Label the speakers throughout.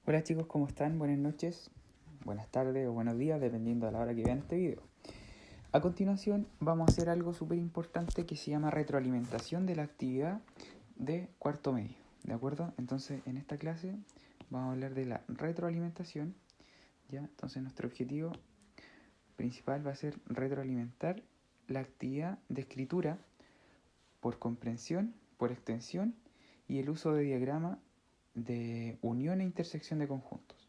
Speaker 1: Hola chicos, ¿cómo están? Buenas noches, buenas tardes o buenos días, dependiendo de la hora que vean este video. A continuación vamos a hacer algo súper importante que se llama retroalimentación de la actividad de cuarto medio, ¿de acuerdo? Entonces en esta clase vamos a hablar de la retroalimentación, ¿ya? Entonces nuestro objetivo principal va a ser retroalimentar la actividad de escritura por comprensión, por extensión y el uso de diagrama de unión e intersección de conjuntos.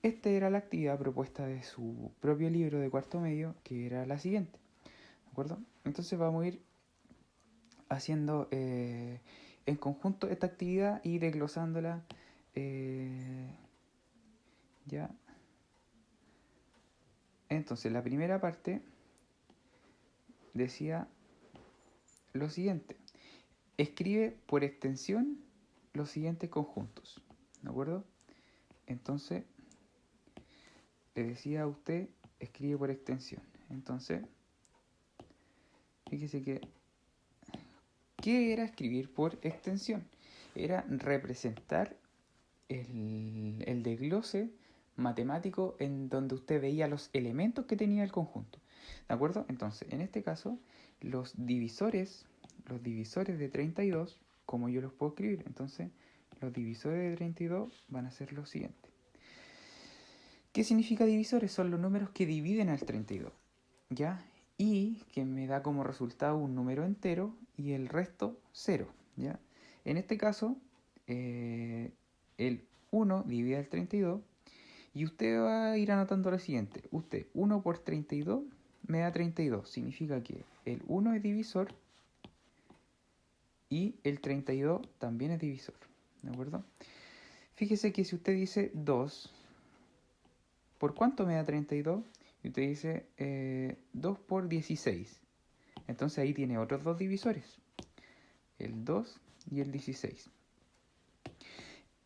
Speaker 1: Esta era la actividad propuesta de su propio libro de cuarto medio, que era la siguiente, ¿de acuerdo? Entonces vamos a ir haciendo en conjunto esta actividad y desglosándola ya. Entonces la primera parte decía lo siguiente: escribe por extensión los siguientes conjuntos, ¿de acuerdo? Entonces le decía a usted, escribe por extensión. Entonces, fíjese que ¿qué era escribir por extensión? Era representar el desglose matemático en donde usted veía los elementos que tenía el conjunto. ¿De acuerdo? Entonces, en este caso, los divisores de 32, como yo los puedo escribir. Entonces, los divisores de 32 van a ser los siguientes. ¿Qué significa divisores? Son los números que dividen al 32, ¿ya? Y que me da como resultado un número entero y el resto 0, ¿ya? En este caso, el 1 divide al 32 y usted va a ir anotando lo siguiente. Usted, 1 por 32 me da 32. Significa que el 1 es divisor y el 32 también es divisor, ¿de acuerdo? Fíjese que si usted dice 2, ¿por cuánto me da 32? Y usted dice 2 por 16. Entonces ahí tiene otros dos divisores, el 2 y el 16.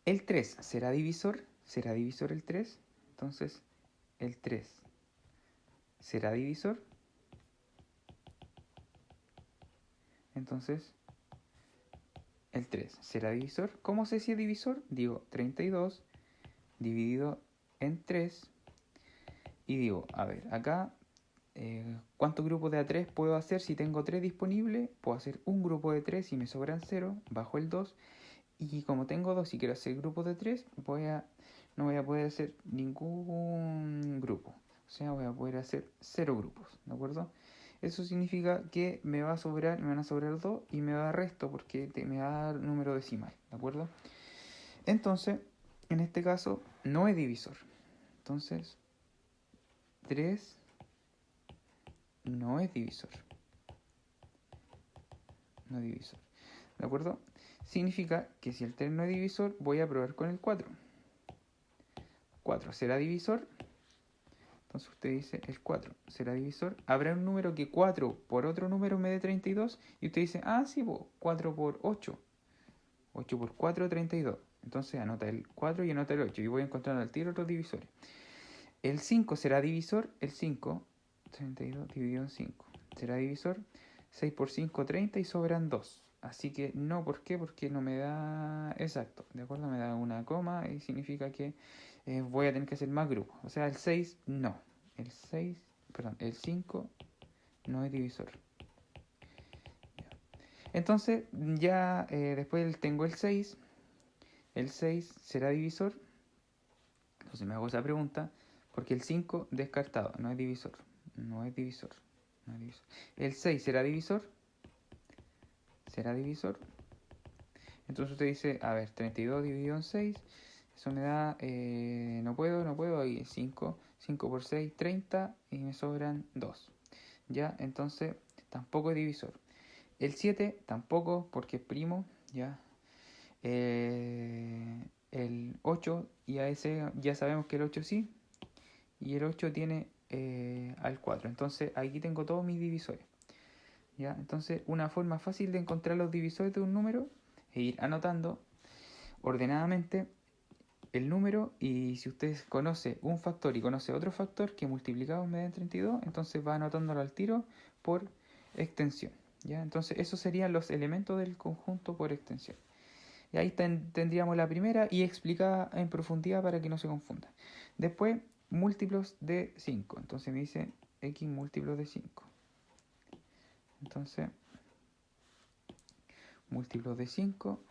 Speaker 1: El 3 será divisor el 3. Entonces el 3 será divisor. Entonces el 3 será divisor. ¿Cómo sé si es divisor? Digo 32 dividido en 3. Y digo, a ver, acá ¿cuántos grupos de A3 puedo hacer? Si tengo 3 disponibles, puedo hacer un grupo de 3 y me sobran 0, bajo el 2. Y como tengo 2 y quiero hacer grupos de 3, no voy a poder hacer ningún grupo. O sea, voy a poder hacer 0 grupos, ¿de acuerdo? Eso significa que me van a sobrar 2 y me va a dar resto porque me va a dar número decimal, ¿de acuerdo? Entonces, en este caso, no es divisor. Entonces, 3 no es divisor. No es divisor. ¿De acuerdo? Significa que si el 3 no es divisor, voy a probar con el 4. 4 será divisor. Entonces usted dice el 4 será divisor. Habrá un número que 4 por otro número me dé 32. Y usted dice, ah, sí, 4 por 8. 8 por 4, 32. Entonces anota el 4 y anota el 8. Y voy a encontrar al tiro otros divisores. El 5 será divisor. El 5, 32 dividido en 5. Será divisor. 6 por 5, 30 y sobran 2. Así que no, ¿por qué? Porque no me da exacto, ¿de acuerdo? Me da una coma y significa que voy a tener que hacer más grupos. O sea, el 6 no. El 5 no es divisor. Entonces, ya después tengo el 6. El 6 será divisor. Entonces me hago esa pregunta porque el 5 descartado, no es divisor. No es divisor. No es divisor. El 6 será divisor. Será divisor. Entonces usted dice, a ver, 32 dividido en 6, eso me da, no puedo, ahí 5 por 6, 30 y me sobran 2. Ya, entonces tampoco es divisor. El 7 tampoco porque es primo, ya. El 8, ya sabemos que el 8 sí, y el 8 tiene al 4. Entonces aquí tengo todos mis divisores. ¿Ya? Entonces una forma fácil de encontrar los divisores de un número es ir anotando ordenadamente el número, y si usted conoce un factor y conoce otro factor que multiplicado me da 32, entonces va anotándolo al tiro por extensión, ¿ya? Entonces esos serían los elementos del conjunto por extensión. Y ahí tendríamos la primera y explicada en profundidad para que no se confunda. Después, múltiplos de 5. Entonces me dice x múltiplos de 5. Entonces, múltiplos de 5.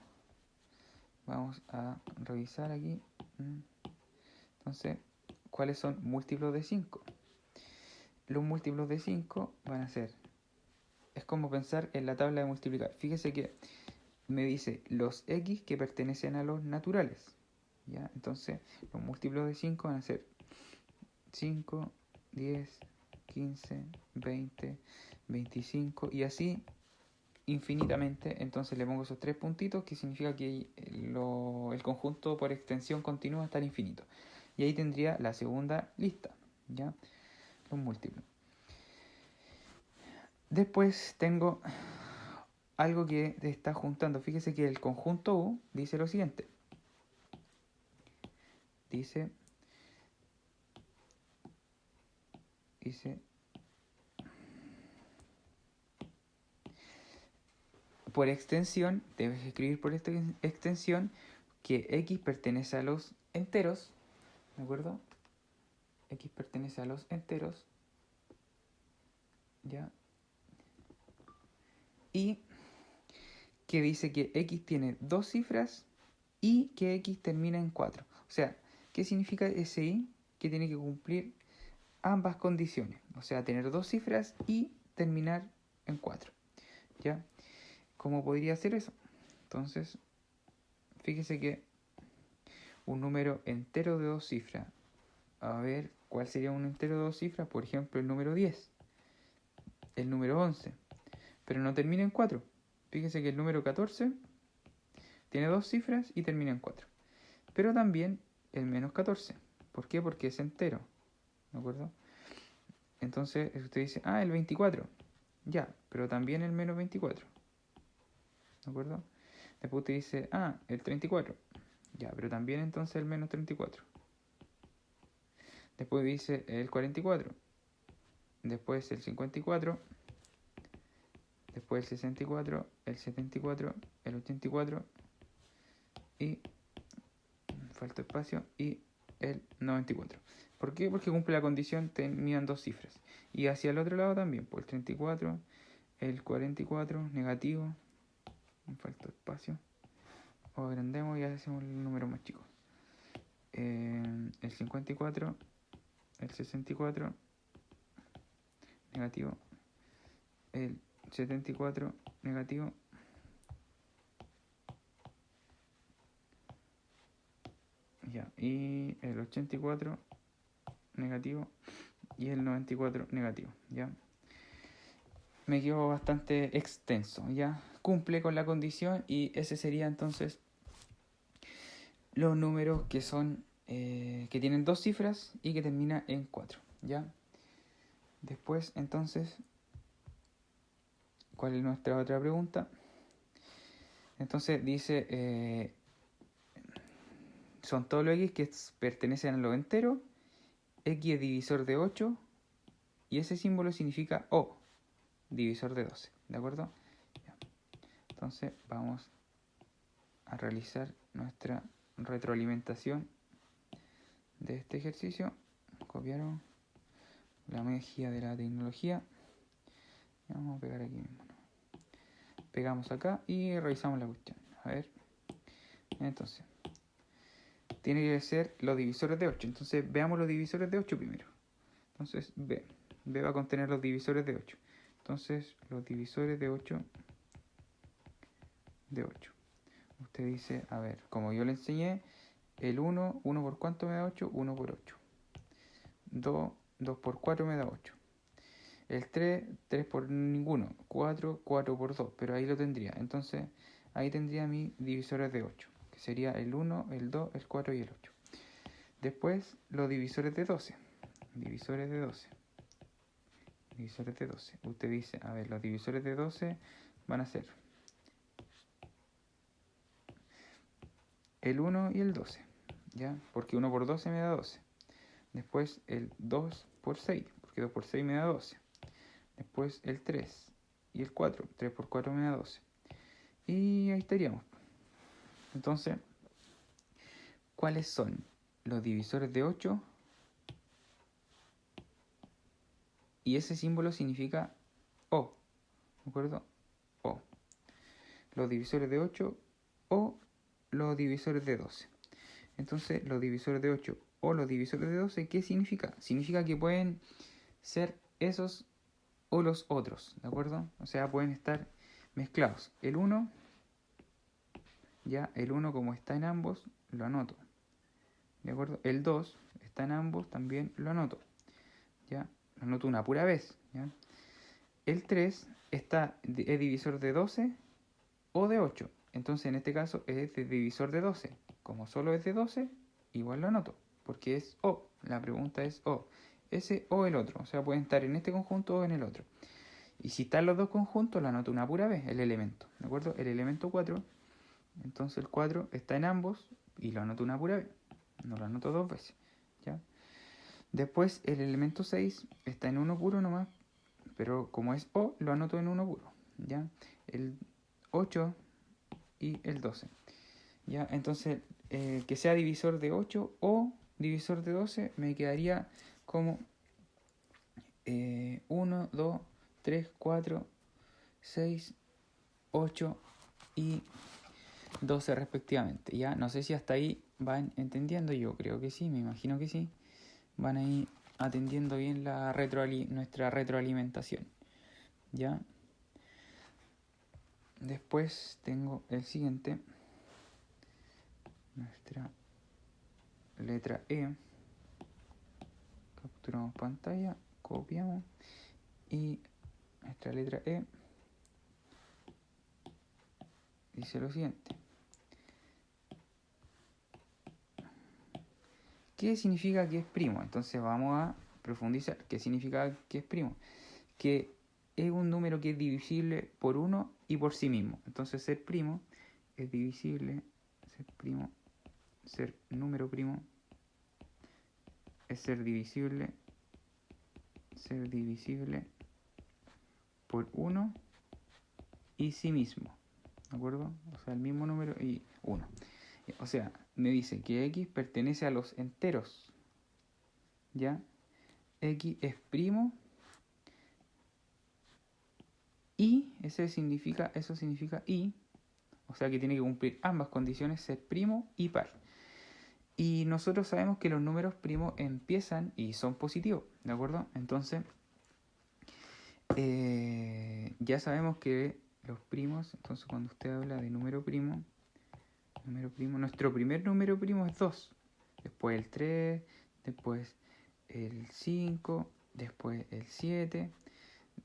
Speaker 1: Vamos a revisar aquí. Entonces, ¿cuáles son múltiplos de 5? Los múltiplos de 5 van a ser... Es como pensar en la tabla de multiplicar. Fíjese que me dice los x que pertenecen a los naturales. ¿Ya? Entonces, los múltiplos de 5 van a ser 5, 10, 15, 20, 25 y así infinitamente. Entonces le pongo esos tres puntitos que significa que el conjunto por extensión continúa hasta el infinito. Y ahí tendría la segunda lista, ¿ya? Los múltiplos. Después tengo algo que te está juntando. Fíjese que el conjunto U dice lo siguiente. Dice por extensión, debes escribir por esta extensión que x pertenece a los enteros, ¿de acuerdo? X pertenece a los enteros, ¿ya? Y que dice que x tiene dos cifras y que x termina en 4. O sea, ¿qué significa ese y? Que tiene que cumplir ambas condiciones, o sea, tener dos cifras y terminar en 4, ¿ya? ¿Cómo podría ser eso? Entonces, fíjese que un número entero de dos cifras, a ver, ¿cuál sería un entero de dos cifras? Por ejemplo, el número 10, el número 11, pero no termina en 4. Fíjese que el número 14 tiene dos cifras y termina en 4. Pero también el menos 14. ¿Por qué? Porque es entero, ¿de acuerdo? Entonces usted dice, el 24. Ya, pero también el menos 24. ¿De acuerdo? Después usted dice, el 34. Ya, pero también entonces el menos 34. Después dice el 44. Después el 54. Después el 64, el 74, el 84 y falta espacio y el 94. ¿Por qué? Porque cumple la condición, tenían dos cifras. Y hacia el otro lado también, por el 34, el 44, negativo, falta espacio. O agrandemos y hacemos el número más chico. El 54, el 64, negativo, el 74, negativo, ya, y el 84, negativo, y el 94, negativo, ya. Me quedo bastante extenso, ya. Cumple con la condición y ese sería entonces los números que son que tienen dos cifras y que termina en 4, ya. Después entonces, ¿cuál es nuestra otra pregunta? Entonces dice, son todos los x que pertenecen a lo entero, x es divisor de 8 y ese símbolo significa O, divisor de 12, ¿de acuerdo? Ya. Entonces vamos a realizar nuestra retroalimentación de este ejercicio. Copiaron la magia de la tecnología. Vamos a pegar aquí mismo. Pegamos acá y revisamos la cuestión. A ver. Entonces, tiene que ser los divisores de 8. Entonces, veamos los divisores de 8 primero. Entonces, B. B va a contener los divisores de 8. Entonces, los divisores de 8. De 8. Usted dice, a ver, como yo le enseñé, el 1, 1 por cuánto me da 8, 1 por 8. 2, 2 por 4 me da 8. El 3, 3 por ninguno. 4, 4 por 2. Pero ahí lo tendría. Entonces, ahí tendría mis divisores de 8. Que sería el 1, el 2, el 4 y el 8. Después, los divisores de 12. Divisores de 12. Divisores de 12. Usted dice, a ver, los divisores de 12 van a ser el 1 y el 12. ¿Ya? Porque 1 por 12 me da 12. Después el 2 por 6. Porque 2 por 6 me da 12. Después el 3 y el 4. 3 por 4 me da 12. Y ahí estaríamos. Entonces, ¿cuáles son los divisores de 8? Y ese símbolo significa O, ¿de acuerdo? O. Los divisores de 8 o los divisores de 12. Entonces, los divisores de 8 o los divisores de 12, ¿qué significa? Significa que pueden ser esos o los otros, ¿de acuerdo? O sea, pueden estar mezclados. El 1, ya, el 1 como está en ambos, lo anoto, ¿de acuerdo? El 2 está en ambos, también lo anoto, ya, lo anoto una pura vez, ¿ya? El 3 es divisor de 12 o de 8, entonces en este caso es de divisor de 12. Como solo es de 12, igual lo anoto, porque es O, la pregunta es O, ese o el otro, o sea, pueden estar en este conjunto o en el otro. Y si están los dos conjuntos, lo anoto una pura vez, el elemento, ¿de acuerdo? El elemento 4, entonces el 4 está en ambos y lo anoto una pura vez, no lo anoto dos veces, ¿ya? Después el elemento 6 está en uno puro nomás, pero como es O, lo anoto en uno puro, ¿ya? El 8 y el 12, ¿ya? Entonces, que sea divisor de 8 o divisor de 12, me quedaría como 1, 2, 3, 4, 6, 8 y 12 respectivamente, ¿ya? No sé si hasta ahí van entendiendo, yo creo que sí, me imagino que sí. Van ahí atendiendo bien nuestra retroalimentación, ¿ya? Después tengo el siguiente, nuestra letra E. Capturamos pantalla, copiamos y nuestra letra E dice lo siguiente. ¿Qué significa que es primo? Entonces vamos a profundizar. ¿Qué significa que es primo? Que es un número que es divisible por 1 y por sí mismo. Entonces ser primo es divisible, ser primo, ser número primo es ser divisible por 1 y sí mismo, ¿de acuerdo? O sea, el mismo número y 1. O sea, me dice que X pertenece a los enteros, ¿ya? X es primo y eso significa y, o sea que tiene que cumplir ambas condiciones, ser primo y par. Y nosotros sabemos que los números primos empiezan y son positivos, ¿de acuerdo? Entonces, ya sabemos que los primos, entonces cuando usted habla de número primo, nuestro primer número primo es 2, después el 3, después el 5, después el 7,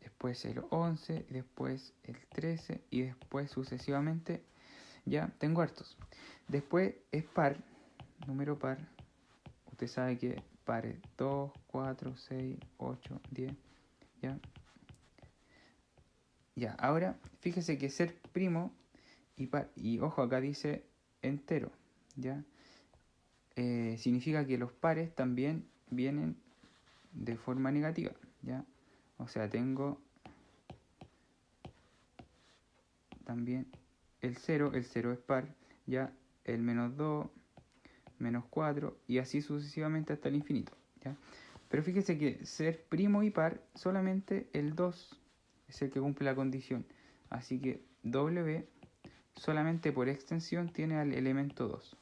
Speaker 1: después el 11, después el 13 y después sucesivamente, ya tengo hartos. Después es par, número par, usted sabe que par es 2, 4, 6, 8, 10, ya. Ya, ahora fíjese que ser primo y par, y ojo acá dice entero, ya. Significa que los pares también vienen de forma negativa, ya. O sea, tengo también el 0 es par, ya, el menos 2, menos 4 y así sucesivamente hasta el infinito, ¿ya? Pero fíjese que ser primo y par, solamente el 2 es el que cumple la condición. Así que W solamente por extensión tiene al elemento 2,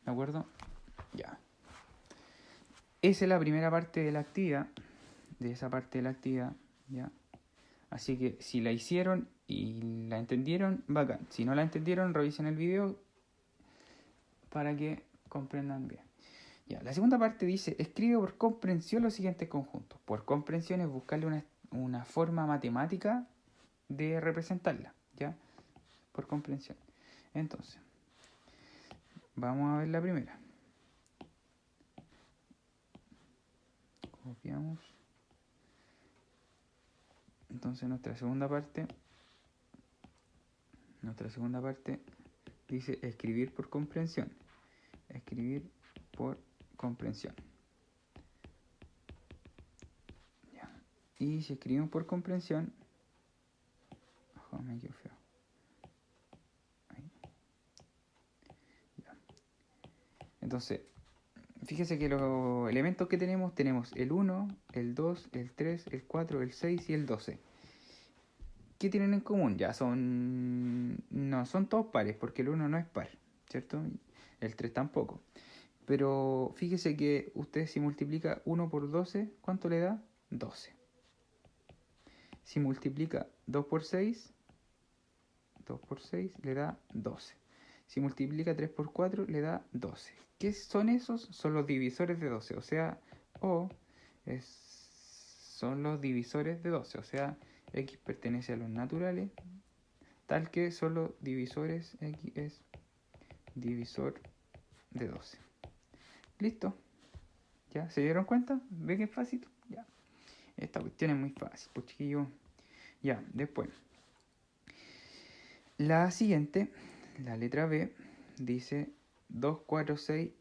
Speaker 1: ¿de acuerdo? Ya. Esa es la primera parte de la actividad, de esa parte de la actividad, ¿ya? Así que si la hicieron y la entendieron, bacán. Si no la entendieron, revisen el video para que comprendan bien. Ya, la segunda parte dice, escribe por comprensión los siguientes conjuntos. Por comprensión es buscarle una forma matemática de representarla, ¿ya? Por comprensión. Entonces, vamos a ver la primera. Copiamos. Entonces nuestra segunda parte dice escribir por comprensión. Escribir por comprensión. Ya. Y si escribimos por comprensión, ojo, me quedo feo. Ahí. Entonces, fíjese que los elementos que tenemos el 1, el 2, el 3, el 4, el 6 y el 12. ¿Qué tienen en común? No son todos pares, porque el 1 no es par, ¿cierto? El 3 tampoco. Pero fíjese que usted si multiplica 1 por 12, ¿cuánto le da? 12. Si multiplica 2 por 6, 2 por 6 le da 12. Si multiplica 3 por 4 le da 12. ¿Qué son esos? Son los divisores de 12. O sea, son los divisores de 12. O sea, x pertenece a los naturales, tal que son los divisores, x es divisor de 12. ¿Listo? ¿Ya? ¿Se dieron cuenta? ¿Ve que es fácil? Ya. Esta cuestión es muy fácil, pues chiquillo. Ya, después. La siguiente, la letra B, dice 2, 4, 6,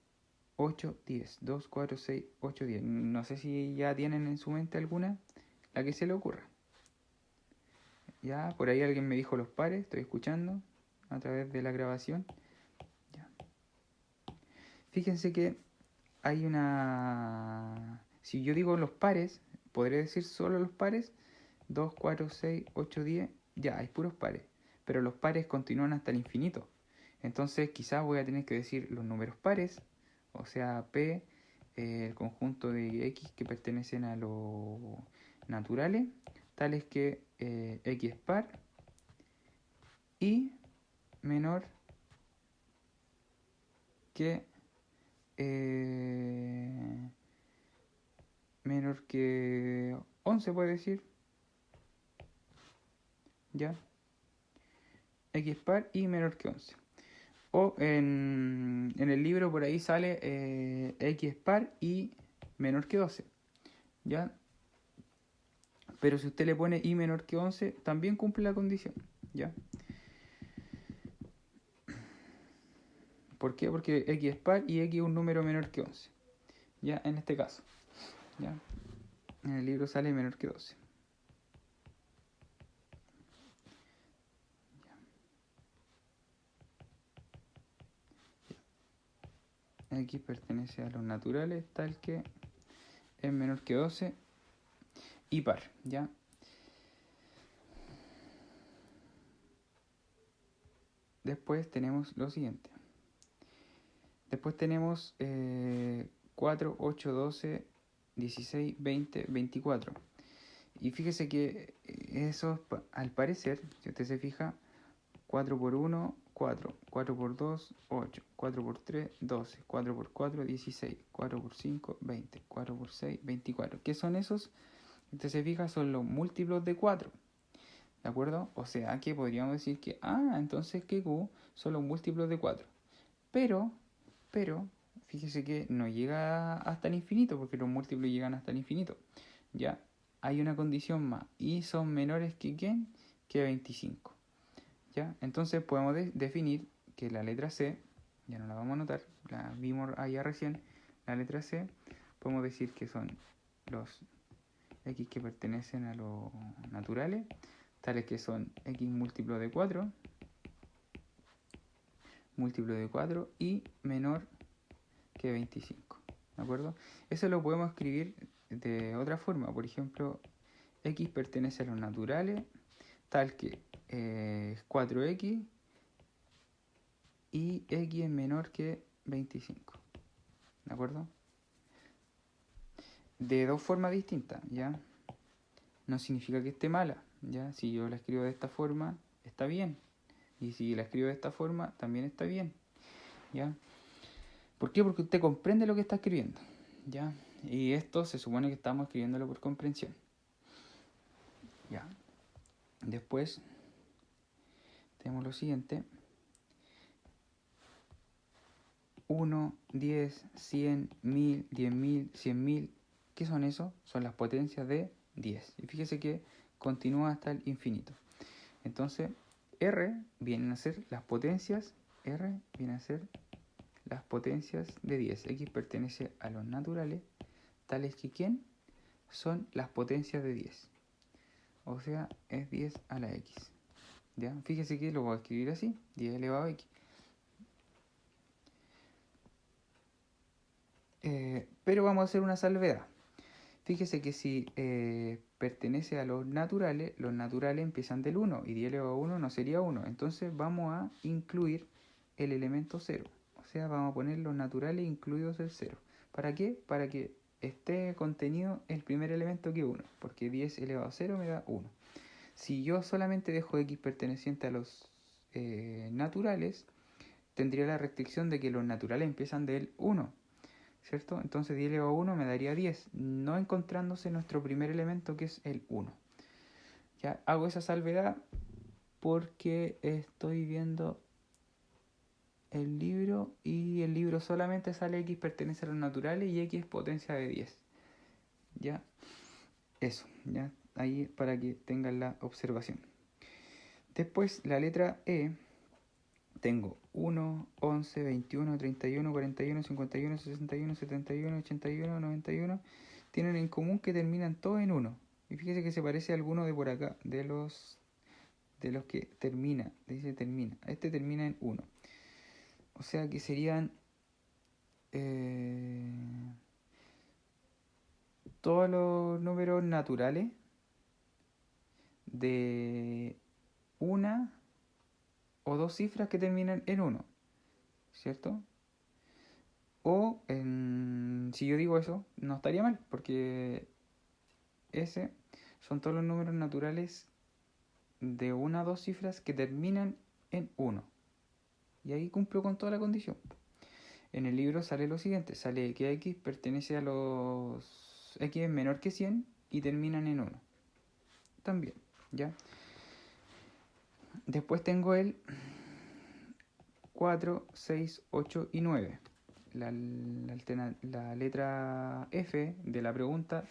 Speaker 1: 8, 10. 2, 4, 6, 8, 10. No sé si ya tienen en su mente alguna, la que se le ocurra. Ya, por ahí alguien me dijo los pares, estoy escuchando a través de la grabación. Ya. Fíjense que hay una... Si yo digo los pares, podré decir solo los pares. 2, 4, 6, 8, 10. Ya, hay puros pares. Pero los pares continúan hasta el infinito. Entonces quizás voy a tener que decir los números pares. O sea, P, el conjunto de X que pertenecen a los naturales. Tales que X es par. Y menor que... menor que 11 puede decir. ¿Ya? X par y menor que 11. O en el libro por ahí sale X par y menor que 12. ¿Ya? Pero si usted le pone y menor que 11, también cumple la condición. ¿Ya? ¿Por qué? Porque X es par y X es un número menor que 11. ¿Ya? En este caso. ¿Ya? En el libro sale menor que 12. X pertenece a los naturales, tal que es menor que 12 y par, ¿ya? Después tenemos lo siguiente. Después tenemos 4, 8, 12, 16, 20, 24. Y fíjese que eso, al parecer, si usted se fija, 4 por 1, 4, 4 por 2, 8, 4 por 3, 12, 4 por 4, 16, 4 por 5, 20, 4 por 6, 24. ¿Qué son esos? Si usted se fija, son los múltiplos de 4. ¿De acuerdo? O sea que podríamos decir que, entonces que Q son los múltiplos de 4. Pero, fíjese que no llega hasta el infinito, porque los múltiplos llegan hasta el infinito. Ya, hay una condición más, y son menores que ¿quién? Que 25. ¿Ya? Entonces podemos definir que la letra C, ya no la vamos a anotar, la vimos allá recién, la letra C, podemos decir que son los X que pertenecen a los naturales, tales que son X múltiplo de 4, y menor que 25. ¿De acuerdo? Eso lo podemos escribir de otra forma. Por ejemplo, X pertenece a los naturales, tal que es 4X y X es menor que 25. ¿De acuerdo? De dos formas distintas, ¿ya? No significa que esté mala, ¿ya? Si yo la escribo de esta forma, está bien. Y si la escribo de esta forma, también está bien, ¿ya? ¿Por qué? Porque usted comprende lo que está escribiendo, ¿ya? Y esto se supone que estamos escribiéndolo por comprensión, ¿ya? Después tenemos lo siguiente. 1, 10, 100, 1000, 10.000, 100.000. ¿Qué son eso? Son las potencias de 10. Y fíjese que continúa hasta el infinito. Entonces, R vienen a ser las potencias. R viene a ser las potencias de 10. X pertenece a los naturales, tales que ¿quién? Son las potencias de 10. O sea, es 10 a la X. ¿Ya? Fíjese que lo voy a escribir así, 10 elevado a X. Pero vamos a hacer una salvedad. Fíjese que si pertenece a los naturales empiezan del 1 y 10 elevado a 1 no sería 1. Entonces vamos a incluir el elemento 0. O sea, vamos a poner los naturales incluidos el 0. ¿Para qué? Para que esté contenido el primer elemento que es 1. Porque 10 elevado a 0 me da 1. Si yo solamente dejo x perteneciente a los naturales, tendría la restricción de que los naturales empiezan del 1. ¿Cierto? Entonces 10 elevado a 1 me daría 10, no encontrándose nuestro primer elemento que es el 1. Ya hago esa salvedad porque estoy viendo el libro y el libro solamente sale x pertenece a los naturales y x es potencia de 10. Ya, eso, ya, ahí para que tengan la observación. Después la letra E, tengo 1, 11, 21, 31, 41, 51, 61, 71, 81, 91. Tienen en común que terminan todos en 1. Y fíjese que se parece a alguno de por acá, de los que termina, dice termina. Este termina en 1. O sea que serían todos los números naturales de una o dos cifras que terminan en 1, ¿cierto? O si yo digo eso, no estaría mal, porque ese son todos los números naturales de una a dos cifras que terminan en 1. Y ahí cumplo con toda la condición. En el libro sale lo siguiente, sale que x pertenece a los x es menor que 100 y terminan en 1. También, ¿ya? Después tengo el 4, 6, 8 y 9. La letra F de la pregunta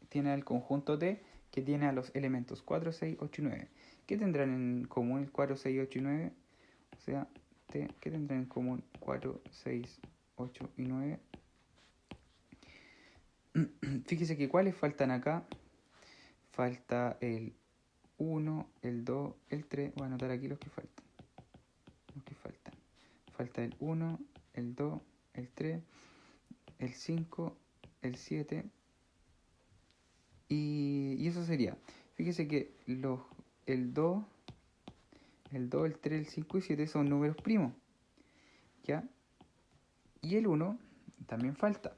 Speaker 1: tiene el conjunto T que tiene a los elementos 4, 6, 8 y 9. ¿Qué tendrán en común el 4, 6, 8 y 9? O sea, T, ¿qué tendrán en común 4, 6, 8 y 9? Fíjese que cuáles faltan acá. Falta el 1, el 2, el 3. Voy a anotar aquí los que faltan. Falta el 1, el 2, el 3, el 5, el 7. Y eso sería. Fíjese que el 2, el 3, el 5 y 7 son números primos. ¿Ya? Y el 1 también falta.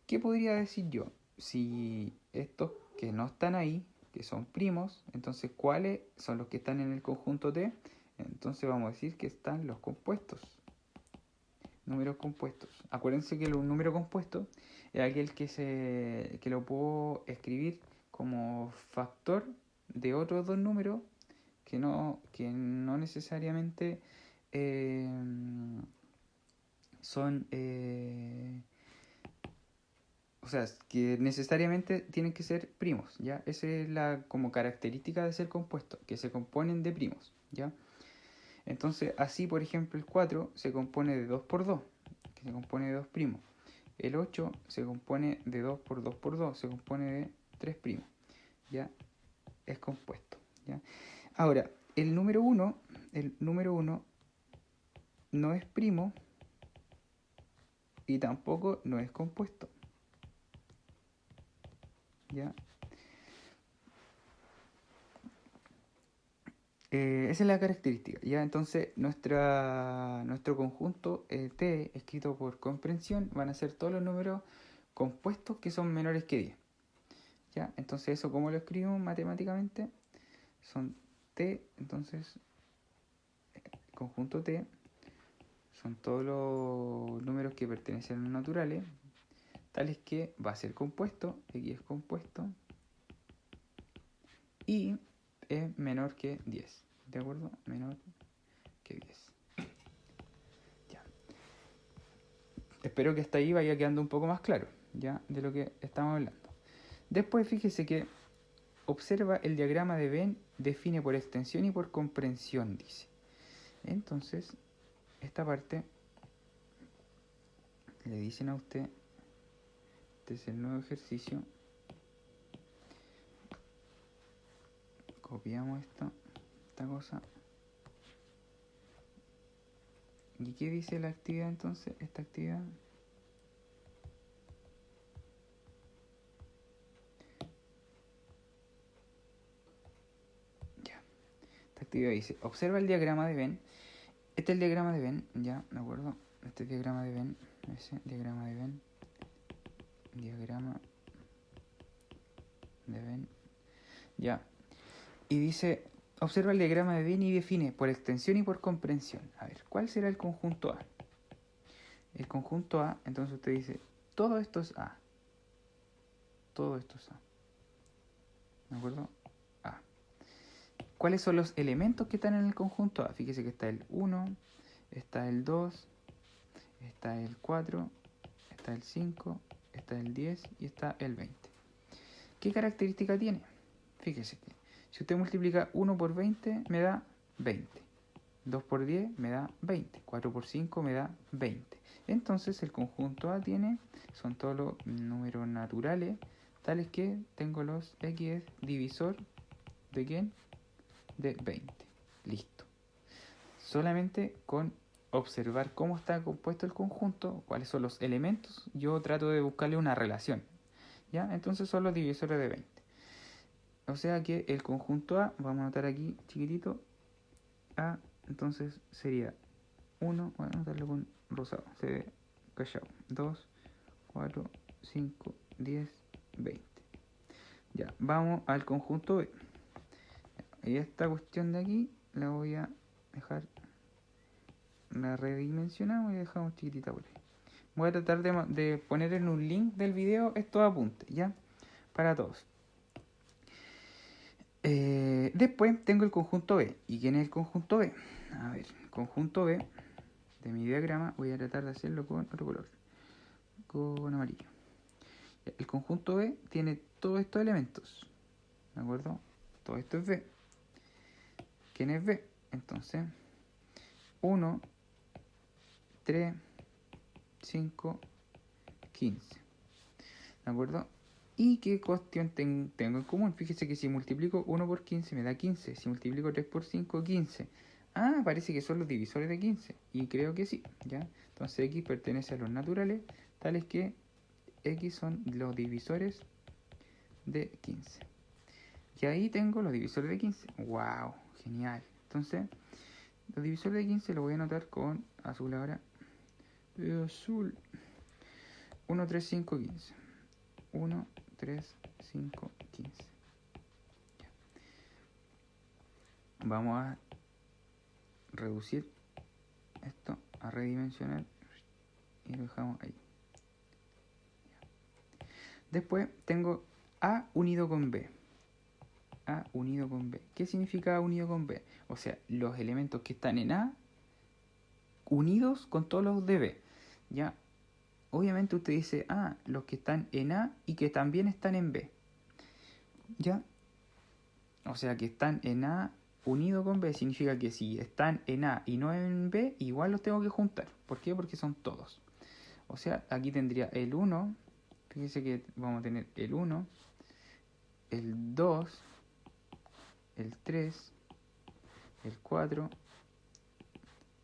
Speaker 1: ¿Qué podría decir yo? Si estos que no están ahí, que son primos, entonces ¿cuáles son los que están en el conjunto T? Entonces vamos a decir que están los compuestos. Números compuestos. Acuérdense que un número compuesto es aquel que lo puedo escribir como factor de otros dos números que no necesariamente eh, son o sea, que necesariamente tienen que ser primos, ¿ya? Esa es la como característica de ser compuesto, que se componen de primos, ¿ya? Entonces, así, por ejemplo, el 4 se compone de 2 por 2, que se compone de 2 primos. El 8 se compone de 2 por 2 por 2, se compone de 3 primos, ¿ya? Es compuesto, ¿ya? Ahora, el número 1 no es primo y tampoco no es compuesto, ¿ya? Esa es la característica, ¿ya? Entonces, nuestro conjunto T, escrito por comprensión, van a ser todos los números compuestos que son menores que 10, ¿ya? Entonces, ¿eso cómo lo escribimos matemáticamente? Son T, entonces, conjunto T, son todos los números que pertenecen a los naturales, tales que va a ser compuesto, X es compuesto, y es menor que 10, ¿de acuerdo? Menor que 10. Ya. Espero que hasta ahí vaya quedando un poco más claro, ya, de lo que estamos hablando. Después fíjese que observa el diagrama de Venn, define por extensión y por comprensión, dice. Entonces, esta parte le dicen a usted, este es el nuevo ejercicio, copiamos esta cosa. ¿Y qué dice la actividad entonces? Esta actividad actividad dice, observa el diagrama de Venn. Este es el diagrama de Venn, ya, ¿de acuerdo? Este es el diagrama de Venn, ese diagrama de Venn, diagrama de Venn, ya. Y dice, observa el diagrama de Venn y define por extensión y por comprensión. A ver, ¿cuál será el conjunto A? El conjunto A, entonces usted dice, todo esto es A. Todo esto es A. ¿De acuerdo? A. ¿Cuáles son los elementos que están en el conjunto A? Fíjese que está el 1, está el 2, está el 4, está el 5, está el 10 y está el 20. ¿Qué característica tiene? Fíjese que si usted multiplica 1 por 20 me da 20. 2 por 10 me da 20. 4 por 5 me da 20. Entonces el conjunto A son todos los números naturales, tales que tengo los X es divisor de ¿quién? De 20. Listo. Solamente con observar cómo está compuesto el conjunto, cuáles son los elementos, yo trato de buscarle una relación. ¿Ya? Entonces son los divisores de 20. O sea que el conjunto A, vamos a anotar aquí chiquitito, A, entonces sería 1, voy a anotarlo con rosado, se ve callado, 2, 4, 5, 10, 20. Ya, vamos al conjunto B. Y esta cuestión de aquí la voy a dejar, la redimensionamos y dejamos chiquitita por ahí. Voy a tratar de poner en un link del video estos apuntes, ¿ya? Para todos. Después tengo el conjunto B. ¿Y quién es el conjunto B? A ver, el conjunto B de mi diagrama voy a tratar de hacerlo con otro color, con amarillo. El conjunto B tiene todos estos elementos, ¿de acuerdo? Todo esto es B. ¿Quién es B? Entonces, 1, 3, 5, 15. ¿De acuerdo? ¿Y qué cuestión tengo en común? Fíjese que si multiplico 1 por 15 me da 15. Si multiplico 3 por 5, 15. Ah, parece que son los divisores de 15. Y creo que sí, ¿ya? Entonces X pertenece a los naturales, tales que X son los divisores de 15. Y ahí tengo los divisores de 15. ¡Wow! Genial. Entonces, los divisores de 15 los voy a anotar con azul ahora. Azul. 1, 3, 5, 15. 1, 3, 5, 15. Ya. Vamos a reducir esto, a redimensionar y lo dejamos ahí. Ya. Después tengo A unido con B. A unido con B. ¿Qué significa A unido con B? O sea, los elementos que están en A unidos con todos los de B. Ya. Obviamente usted dice, los que están en A y que también están en B. ¿Ya? O sea, que están en A unido con B significa que si están en A y no en B, igual los tengo que juntar. ¿Por qué? Porque son todos. O sea, aquí tendría el 1, fíjese que vamos a tener el 1, el 2, el 3, el 4,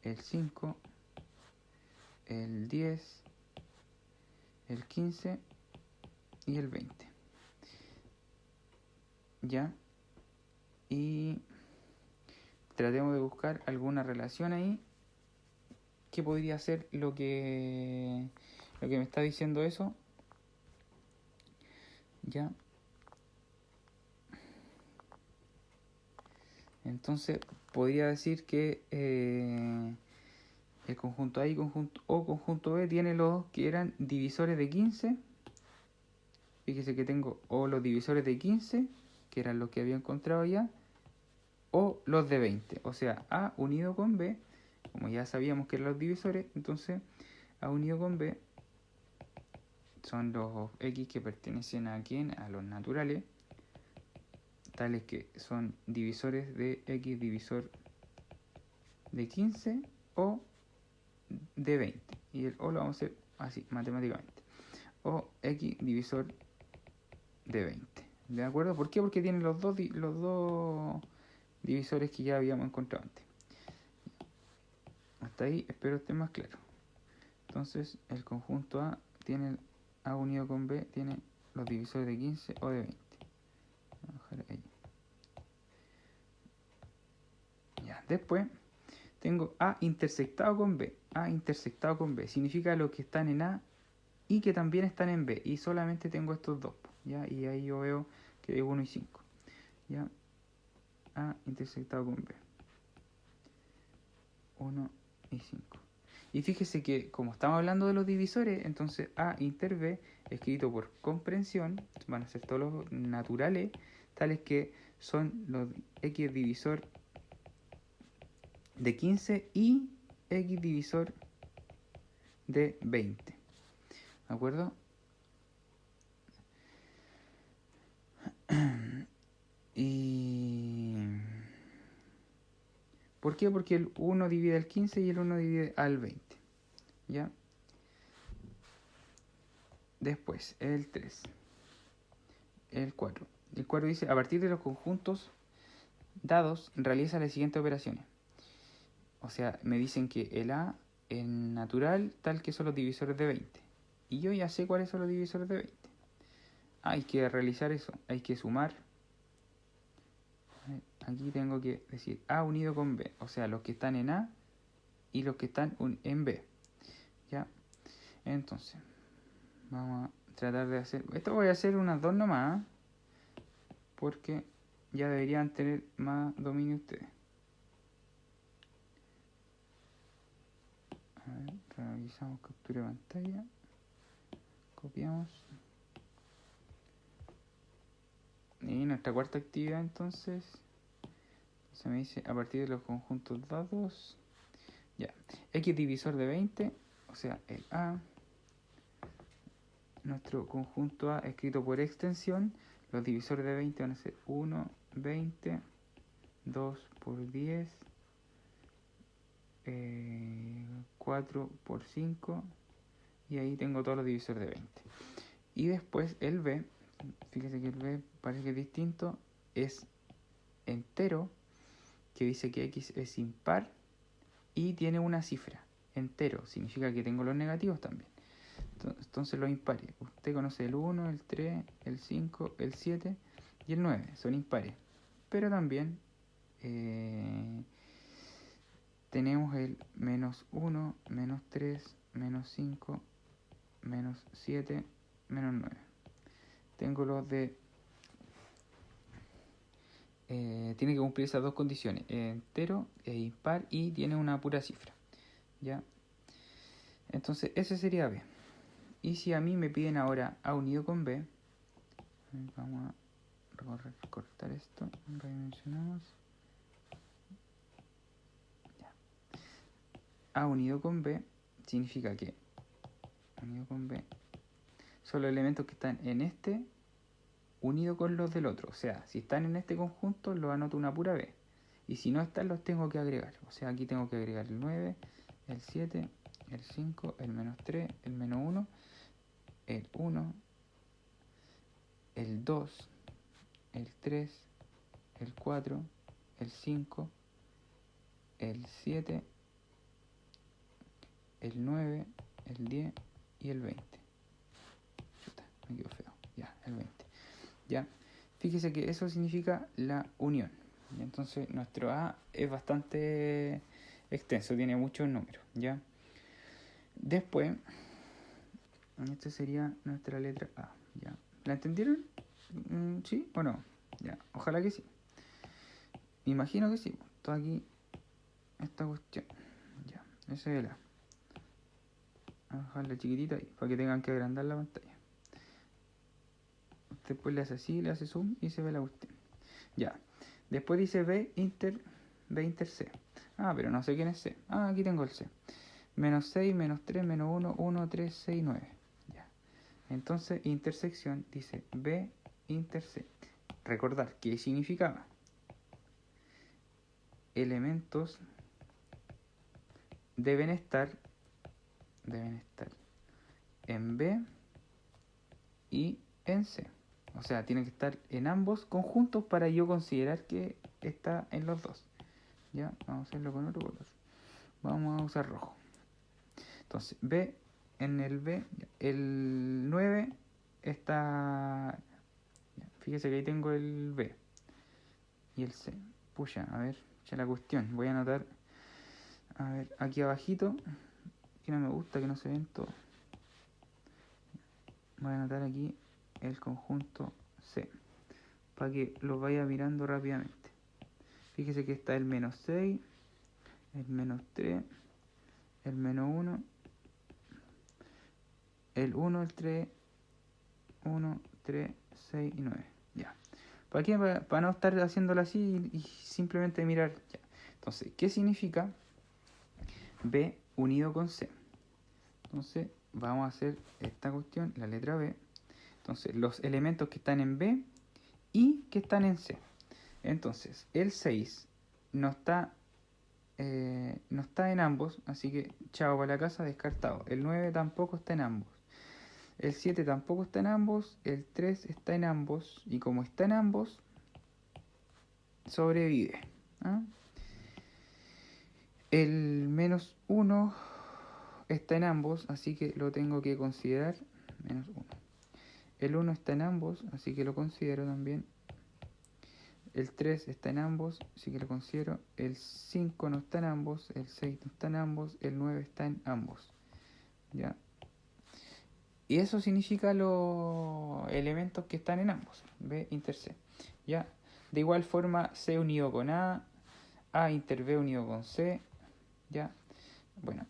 Speaker 1: el 5, el 10, el 15 y el 20. ¿Ya? Y tratemos de buscar alguna relación ahí que podría ser lo que me está diciendo eso. ¿Ya? Entonces podría decir que el conjunto A y conjunto B tiene los que eran divisores de 15. Fíjese que tengo o los divisores de 15, que eran los que había encontrado ya, o los de 20. O sea, A unido con B, como ya sabíamos que eran los divisores, entonces A unido con B son los X que pertenecen a ¿quién? A los naturales, tales que son divisores de X divisor de 15 o de 20. Y el O lo vamos a hacer así, matemáticamente. O X divisor de 20. ¿De acuerdo? ¿Por qué? Porque tienen los dos divisores que ya habíamos encontrado antes. Hasta ahí espero esté más claro. Entonces el conjunto A tiene A unido con B, tiene los divisores de 15 o de 20. Vamos a dejar ahí. Después tengo A intersectado con B. A intersectado con B. Significa los que están en A y que también están en B. Y solamente tengo estos dos. ¿Ya? Y ahí yo veo que hay 1 y 5. ¿Ya? A intersectado con B. 1 y 5. Y fíjese que como estamos hablando de los divisores, entonces A inter B, escrito por comprensión, van a ser todos los naturales, tales que son los X divisor de 15 y X divisor de 20. ¿De acuerdo? Y... ¿por qué? Porque el 1 divide al 15 y el 1 divide al 20. ¿Ya? Después, el 3. El 4. El 4 dice, a partir de los conjuntos dados, realiza las siguientes operaciones. O sea, me dicen que el A en natural, tal que son los divisores de 20. Y yo ya sé cuáles son los divisores de 20. Hay que realizar eso. Hay que sumar. Aquí tengo que decir A unido con B. O sea, los que están en A y los que están en B. ¿Ya? Entonces, vamos a tratar de hacer... Esto voy a hacer unas dos nomás. Porque ya deberían tener más dominio ustedes. A ver, realizamos captura de pantalla. Copiamos. Y nuestra cuarta actividad entonces se me dice a partir de los conjuntos dados. Ya. X divisor de 20. O sea, el A. Nuestro conjunto A escrito por extensión. Los divisores de 20 van a ser 1, 20, 2 por 10, 4 por 5. Y ahí tengo todos los divisores de 20. Y después el B, fíjese que el B parece que es distinto, es entero, que dice que X es impar y tiene una cifra. Entero, significa que tengo los negativos también. Entonces los impares, usted conoce el 1, el 3, el 5, el 7 y el 9, son impares. Pero también tenemos el menos 1, menos 3, menos 5, menos 7, menos 9. Tengo los de... tiene que cumplir esas dos condiciones, entero e impar, y tiene una pura cifra. ¿Ya? Entonces ese sería B. Y si a mí me piden ahora A unido con B, vamos a recortar esto, redimensionamos. Ya. A unido con B significa que unido con B son los elementos que están en este unido con los del otro. O sea, si están en este conjunto, los anoto una pura B. Y si no están, los tengo que agregar. O sea, aquí tengo que agregar el 9, el 7, el 5, el menos 3, el menos 1, el 1, el 2, el 3, el 4, el 5, el 7, el 9, el 10 y el 20. Chuta, me quedó feo. Ya, el 20. Ya, fíjese que eso significa la unión. Y entonces nuestro A es bastante extenso, tiene muchos números. Ya, después, esta sería nuestra letra A. Ya, ¿la entendieron? ¿Sí o no? Ya, ojalá que sí. Imagino que sí. Todo aquí, esta cuestión. Ya, esa es el A. Voy a dejarla chiquitita ahí, para que tengan que agrandar la pantalla. Después le hace así, le hace zoom y se ve la cuestión. Ya. Después dice B inter C. Ah, pero no sé quién es C. Ah, aquí tengo el C. Menos 6, menos 3, menos 1, 1, 3, 6, 9. Ya. Entonces, intersección dice B inter C. Recordar qué significaba. Elementos deben estar en B y en C. O sea, tiene que estar en ambos conjuntos para yo considerar que está en los dos. Ya, vamos a hacerlo con otro color. Vamos a usar rojo. Entonces, B, en el B, el 9 está... Fíjese que ahí tengo el B y el C. Pucha, a ver, Ya la cuestión. Voy a anotar, a ver, aquí abajito, que no me gusta, que no se ven todo. Voy a anotar aquí el conjunto C, para que lo vaya mirando rápidamente. Fíjese que está el menos 6, el menos 3, el menos 1, el 1, el 3, 1, 3, 6 y 9. Ya. ¿Para qué? Para no estar haciéndolo así y simplemente mirar. Ya. Entonces, ¿qué significa B unido con C? Entonces, vamos a hacer esta cuestión, la letra B. Entonces, los elementos que están en B y que están en C. Entonces, el 6 no está en ambos, así que chao para la casa, descartado. El 9 tampoco está en ambos. El 7 tampoco está en ambos. El 3 está en ambos. Y como está en ambos, sobrevive. ¿Ah? El menos 1 está en ambos, así que lo tengo que considerar. Menos 1. El 1 está en ambos, así que lo considero también. El 3 está en ambos, así que lo considero. El 5 no está en ambos. El 6 no está en ambos. El 9 está en ambos. ¿Ya? Y eso significa los elementos que están en ambos. B inter C. ¿Ya? De igual forma, C unido con A inter B unido con C. ¿Ya? Bueno,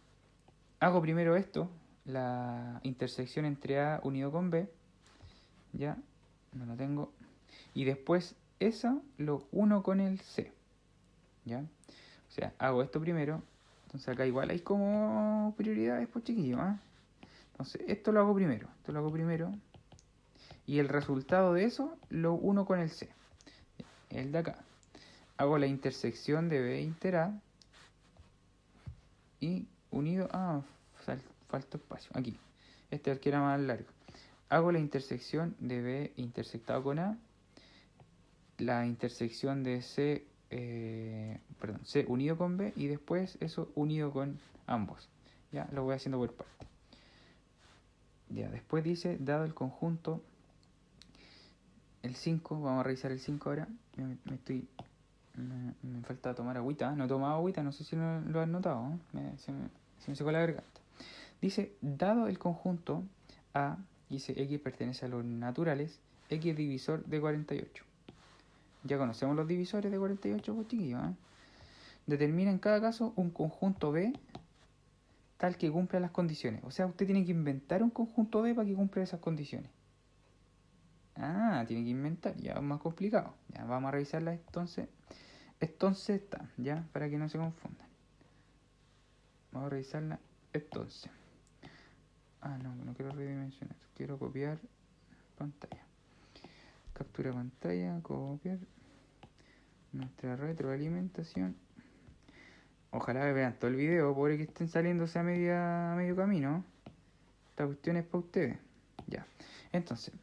Speaker 1: hago primero esto, la intersección entre A unido con B. ¿Ya? No lo tengo. Y después esa lo uno con el C. ¿Ya? O sea, hago esto primero. Entonces acá igual hay como prioridades, pues chiquillos, ¿eh? Entonces, esto lo hago primero. Y el resultado de eso lo uno con el C. El de acá. Hago la intersección de B inter A. Y unido... faltó espacio. Aquí. Este es el que era más largo. Hago la intersección de B intersectado con A. La intersección de C... C unido con B. Y después eso unido con ambos. Ya, lo voy haciendo por parte. Ya, después dice, dado el conjunto, el 5, vamos a revisar el 5 ahora. Me falta tomar agüita, no he tomado agüita, no sé si lo has notado, ¿eh? Se me secó la garganta. Dice, dado el conjunto A, dice X pertenece a los naturales, X divisor de 48. Ya conocemos los divisores de 48, pues chiquillos, ¿eh? Determina en cada caso un conjunto B tal que cumpla las condiciones. O sea, usted tiene que inventar un conjunto B para que cumpla esas condiciones. Tiene que inventar, ya es más complicado. Ya vamos a revisarla entonces. Entonces está, ya, para que no se confundan. Vamos a revisarla entonces. No quiero redimensionar. Quiero copiar pantalla. Captura pantalla, copiar. Nuestra retroalimentación. Ojalá que vean todo el video, pobre que estén saliéndose a medio camino. Esta cuestión es para ustedes. Ya. Entonces,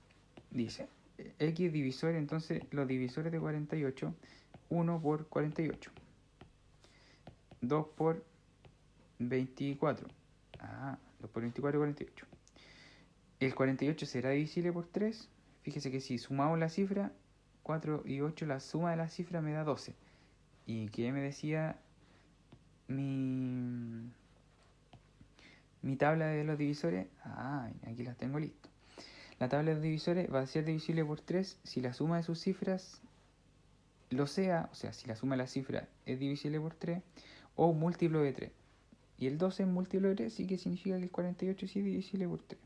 Speaker 1: dice X divisor, entonces los divisores de 48, 1 por 48, 2 por 24. 2 por 24, 48. El 48 será divisible por 3. Fíjese que si sumamos la cifra, 4 y 8, la suma de la cifra me da 12. ¿Y qué me decía mi tabla de los divisores? Aquí las tengo listo. La tabla de los divisores va a ser divisible por 3 si la suma de sus cifras lo sea, o sea, si la suma de las cifras es divisible por 3 o múltiplo de 3. Y el 12 es múltiplo de 3, sí que significa que el 48 sí es divisible por 3.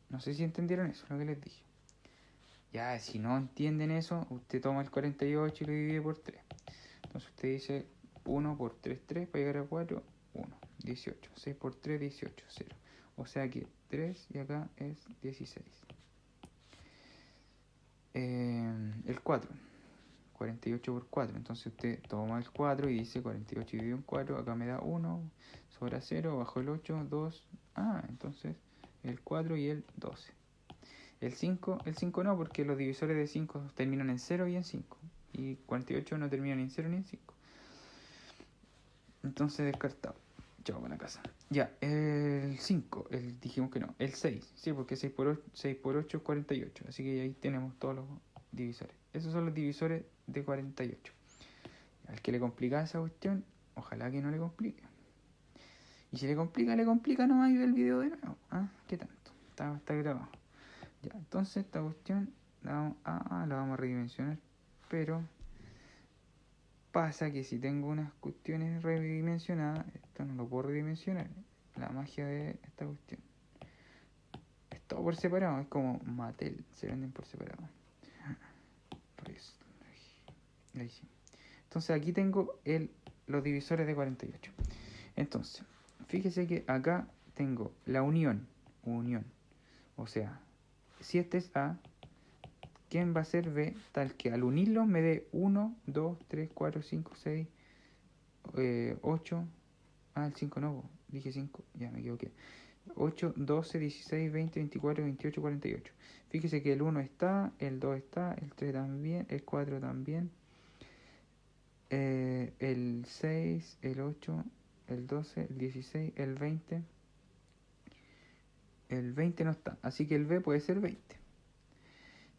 Speaker 1: No sé si entendieron eso, lo que les dije. Ya, si no entienden eso, usted toma el 48 y lo divide por 3. Entonces usted dice 1 por 3, 3, para llegar a 4, 1, 18. 6 por 3, 18, 0. O sea que 3 y acá es 16. El 4, 48 por 4. Entonces usted toma el 4 y dice 48 dividido en 4. Acá me da 1, sobra 0, bajo el 8, 2. Entonces el 4 y el 12. El 5 no, porque los divisores de 5 terminan en 0 y en 5. Y 48 no terminan ni en 0 ni en 5. Entonces descartado. Chao para la casa. Ya, el 5, dijimos que no. El 6, sí, porque 6 por 8 es 48. Así que ahí tenemos todos los divisores. Esos son los divisores de 48. Al que le complica esa cuestión, ojalá que no le complique. Y si le complica nomás y ve el video de nuevo. ¿Ah? ¿Qué tanto? Está grabado. Ya, entonces esta cuestión la vamos a redimensionar. Pero pasa que si tengo unas cuestiones redimensionadas, esto no lo puedo redimensionar. La magia de esta cuestión. Es todo por separado, es como Mattel, se venden por separado. Por eso. Ahí sí. Entonces aquí tengo los divisores de 48. Entonces, fíjese que acá tengo la unión. O sea, si este es A, ¿quién va a ser B? Tal que al unirlo me dé 1, 2, 3, 4, 5, 6, 8. Ah, el 5 no, dije 5, ya me equivoqué. 8, 12, 16, 20, 24, 28, 48. Fíjese que el 1 está, el 2 está, el 3 también, el 4 también, el 6, el 8, el 12, el 16, el 20. El 20 no está, así que el B puede ser 20.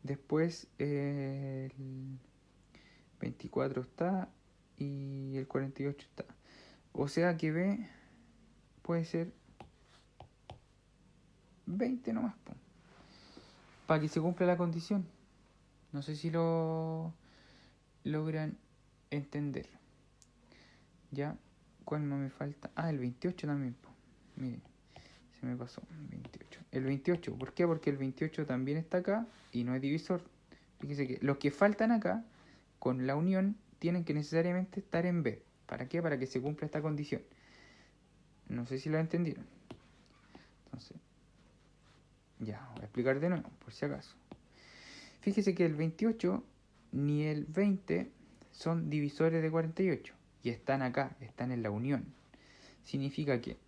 Speaker 1: Después el 24 está y el 48 está. O sea que B puede ser 20 nomás, para que se cumpla la condición. No sé si lo logran entender. ¿Ya? ¿Cuál más me falta? Ah, el 28 también. Mire, se me pasó. 28. El 28. ¿Por qué? Porque el 28 también está acá y no es divisor. Fíjese que los que faltan acá, con la unión, tienen que necesariamente estar en B. ¿Para qué? Para que se cumpla esta condición. No sé si lo entendieron. Entonces, ya, voy a explicar de nuevo, por si acaso. Fíjese que el 28 ni el 20 son divisores de 48 y están acá, están en la unión. Significa que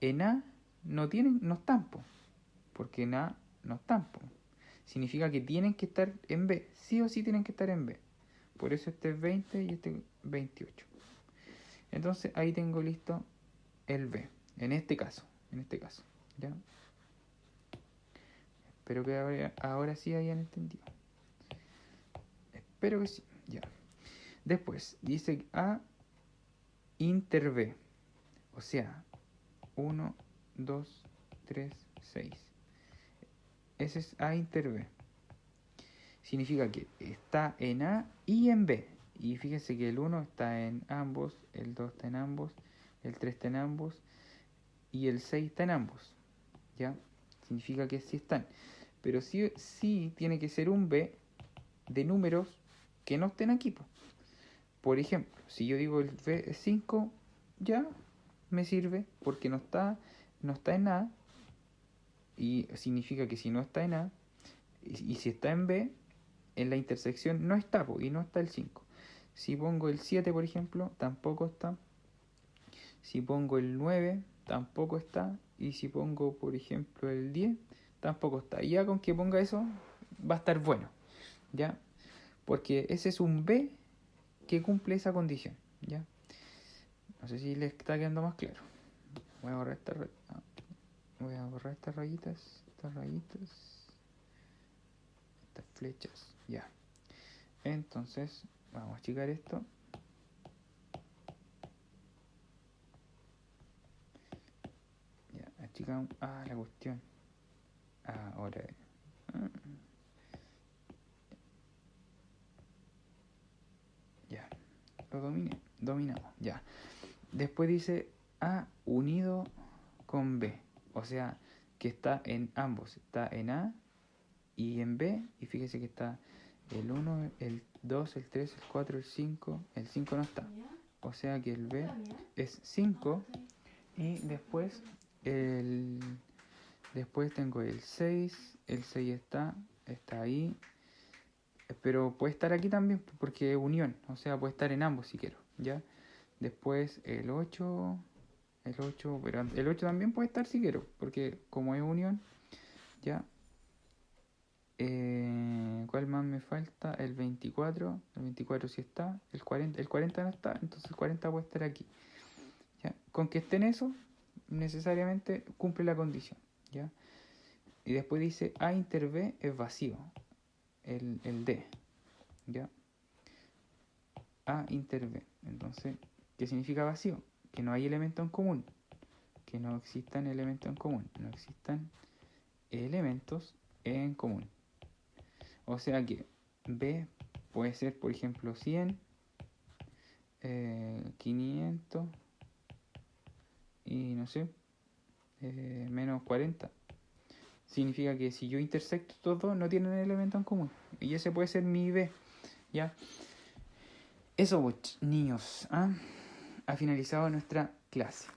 Speaker 1: en A no están, porque en A no están. Significa que tienen que estar en B, sí o sí tienen que estar en B. Por eso este es 20 y este 28. Entonces ahí tengo listo el B, en este caso, ¿ya? Espero que ahora sí hayan entendido. Espero que sí, ya. Después dice A inter B, o sea, 1, 2, 3, 6. Ese es A inter B. Significa que está en A y en B. Y fíjense que el 1 está en ambos, el 2 está en ambos, el 3 está en ambos y el 6 está en ambos. ¿Ya? Significa que sí están. Pero sí tiene que ser un B de números que no estén aquí. Por ejemplo, si yo digo el B es 5, ya me sirve porque no está en A. Y significa que si no está en A y si está en B, en la intersección no está, y no está el 5. Si pongo el 7, por ejemplo, tampoco está. Si pongo el 9, tampoco está. Y si pongo, por ejemplo, el 10, tampoco está. Y ya con que ponga eso, va a estar bueno. ¿Ya? Porque ese es un B que cumple esa condición. ¿Ya? No sé si le está quedando más claro. Voy a borrar estas rayitas, estas flechas. Ya. Entonces, vamos a achicar esto. Ya, achicamos. Ah, la cuestión. Ahora. Ya. Lo dominamos. Ya. Después dice A unido con B. O sea, que está en ambos. Está en A y en B. Y fíjese que está el 1, el 2, el 3, el 4, el 5. El 5 no está. O sea que el B es 5. Y después después tengo el 6. El 6 está ahí. Pero puede estar aquí también porque es unión. O sea, puede estar en ambos si quiero. ¿Ya? Después el 8. Pero el 8 también puede estar si quiero. Porque como es unión, ¿ya? ¿Cuál más me falta? El 24. El 24 sí está. El 40 no está. Entonces el 40 puede estar aquí. ¿Ya? Con que esté en eso, necesariamente cumple la condición. ¿Ya? Y después dice A inter B es vacío. El D. ¿Ya? A inter B. Entonces, ¿qué significa vacío? Que no hay elemento en común. Que no existan elementos en común. No existan elementos en común. O sea que B puede ser, por ejemplo, 100, 500 y no sé, menos 40. Significa que si yo intersecto estos dos no tienen elemento en común. Y ese puede ser mi B. ¿Ya? Eso, pues, niños. ¿Ah? Ha finalizado nuestra clase.